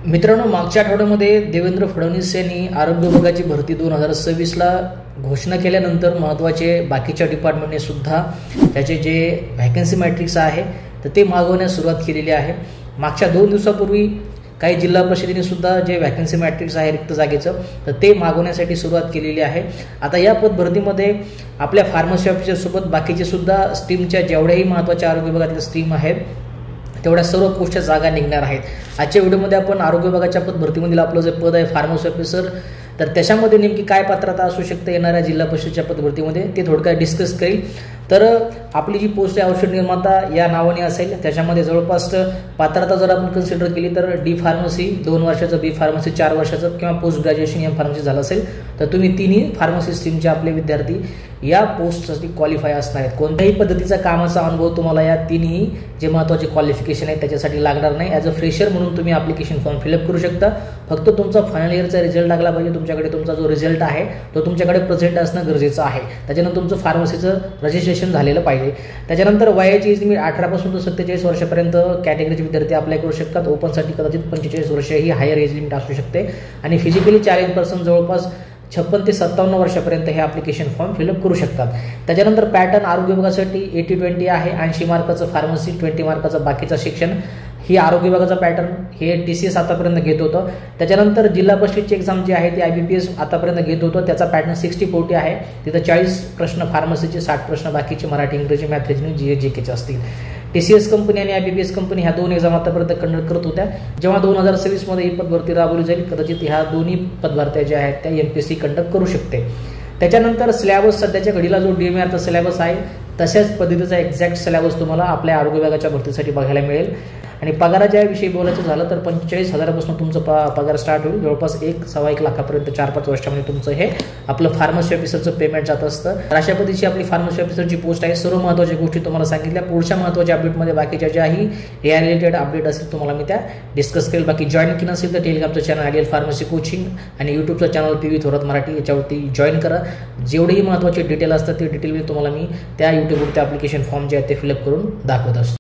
मित्रांनो, मागच्या आठवड्यामध्ये देवेंद्र फडणवीस यांनी आरोग्य विभागाची भरती 2026ला घोषणा केल्यानंतर महत्त्वाचे बाकीच्या डिपार्टमेंटने सुद्धा त्याचे जे व्हॅकन्सी मॅट्रिक्स आहे तर ते मागवण्यास सुरुवात केलेली आहे। मागच्या 2 दिवसापूर्वी काही जिल्हा परिषदेने सुद्धा जे व्हॅकन्सी मॅट्रिक्स आहे रिक्त जागेचं तर ते मागवण्यासाठी सुरुवात केलेली आहे। आता या पद भरतीमध्ये आपल्या फार्मसी ऑफिसर सोबत बाकीचे सुद्धा स्ट्रीमच्या जेवढ्याही महत्त्वाच्या आरोग्य विभागातल्या स्ट्रीम आहेत तेवढ्या सर्व पोस्टच्या जागा निघणार आहेत। आजच्या व्हिडिओमध्ये आपण आरोग्य विभागाच्या पद भरतीमधील आपलं जे पद आहे फार्मसी ऑफिसर तर त्याच्यामध्ये नेमकी काय पात्रता असू शकते येणाऱ्या जिल्हा परिषदेच्या पद भरतीमध्ये ते थोडक्यात डिस्कस करेल। तर आपली जी पोस्ट आहे औषध निर्माता या नावाने असेल, त्याच्यामध्ये जवळपास पात्रता जर आपण कन्सिडर केली तर डी फार्मसी 2 वर्षाचं, बी फार्मसी 4 वर्षाचं किंवा पोस्ट ग्रॅज्युएशन एम फार्मसी झालं असेल तर तुम्ही तिन्ही फार्मसी स्ट्रीमचे आपले विद्यार्थी या पोस्टसाठी क्वालिफाय असणार आहेत। कोणत्याही पद्धतीचा कामाचा अनुभव तुम्हाला या तिन्ही जे महत्त्वाचे क्वालिफिकेशन आहे त्याच्यासाठी लागणार नाही। ॲज अ फ्रेशर म्हणून तुम्ही ॲप्लिकेशन फॉर्म फिलअप करू शकता। फक्त तुमचा फायनल इयरचा रिझल्ट लागला पाहिजे, तुमच्याकडे तुमचा जो रिझल्ट आहे तो तुमच्याकडे प्रेझेंट असणं गरजेचं आहे। त्याच्यानंतर तुमचं फार्मसीचं रजिस्ट्रेशन झालेलं पाहिजे। त्याच्यानंतर वयाची एज लिमिट 18 पासून ते 47 वर्षापर्यंत कॅटेगरीचे विद्यार्थी अप्लाय करू शकतात। ओपनसाठी कदाचित 45 वर्ष ही हायर एज लिमिट असू शकते आणि फिजिकली चॅलेंज पर्सन जवळपास 56 ते 57 वर्षापर्यंत हे ॲप्लिकेशन फॉर्म फिलअप करू शकतात। त्याच्यानंतर पॅटर्न आरोग्य विभागासाठी 80-20 आहे, 80 मार्काचं फार्मसी, 20 मार्काचं बाकीचं शिक्षण। ही आरोग्य विभागाचा पॅटर्न हे TCS आतापर्यंत घेत होतं। त्याच्यानंतर जिल्हा परिषदची एक्झाम जी आहे ती IBPS आतापर्यंत घेत होतं, त्याचा पॅटर्न 60-40 आहे। तिथं 40 प्रश्न फार्मसीचे, 60 प्रश्न बाकीचे मराठी, इंग्रजी, मॅथ, रिजनिंग, GK असतील। TCS कंपनी आणि IBPS कंपनी ह्या 2 एक्झाम आतापर्यंत कंडक्ट करत होत्या। जेव्हा 2026 मध्ये ही पदभरती राबवली जाईल कदाचित ह्या दोन्ही पदभरत्या ज्या आहेत त्या MPSC कंडक्ट करू शकते। त्याच्यानंतर सिलेबस सध्याच्या घडीला जो DMARचा सिलेबस आहे तशाच पद्धतीचा एक्झॅक्ट सिलेबस तुम्हाला आपल्या आरोग्य विभागाच्या भरतीसाठी बघायला मिळेल। आणि पगाराच्या विषयी बोलायचं झालं तर 45,000पासून तुमचं पगार स्टार्ट होईल, जवळपास 1-1.25 लाखापर्यंत 4-5 वर्षामध्ये तुमचं हे आपलं फार्मसी ऑफिसरचं पेमेंट जात असतं। अशा पद्धतीची आपली फार्मसी ऑफिसरची पोस्ट आहे। सर्व महत्त्वाच्या गोष्टी तुम्हाला सांगितल्या। पुढच्या महत्त्वाच्या अपडेटमध्ये बाकीच्या ज्याही या रिलेटेड अपडेट असतील तुम्हाला मी त्या डिस्कस करेल। बाकी जॉईन केलं नसेल तर टेलिग्रामचं चॅनल IDL फार्मसी कोचिंग आणि यूट्यूबचं चॅनल PV थोरात मराठी याच्यावरती जॉईन करा। जेवढेही महत्त्वाचे डिटेल असतात ते डिटेल मी तुम्हाला त्या यूट्यूबवरती ॲप्लिकेशन फॉर्म जे आहेत ते फिलअप करून दाखवत असतो।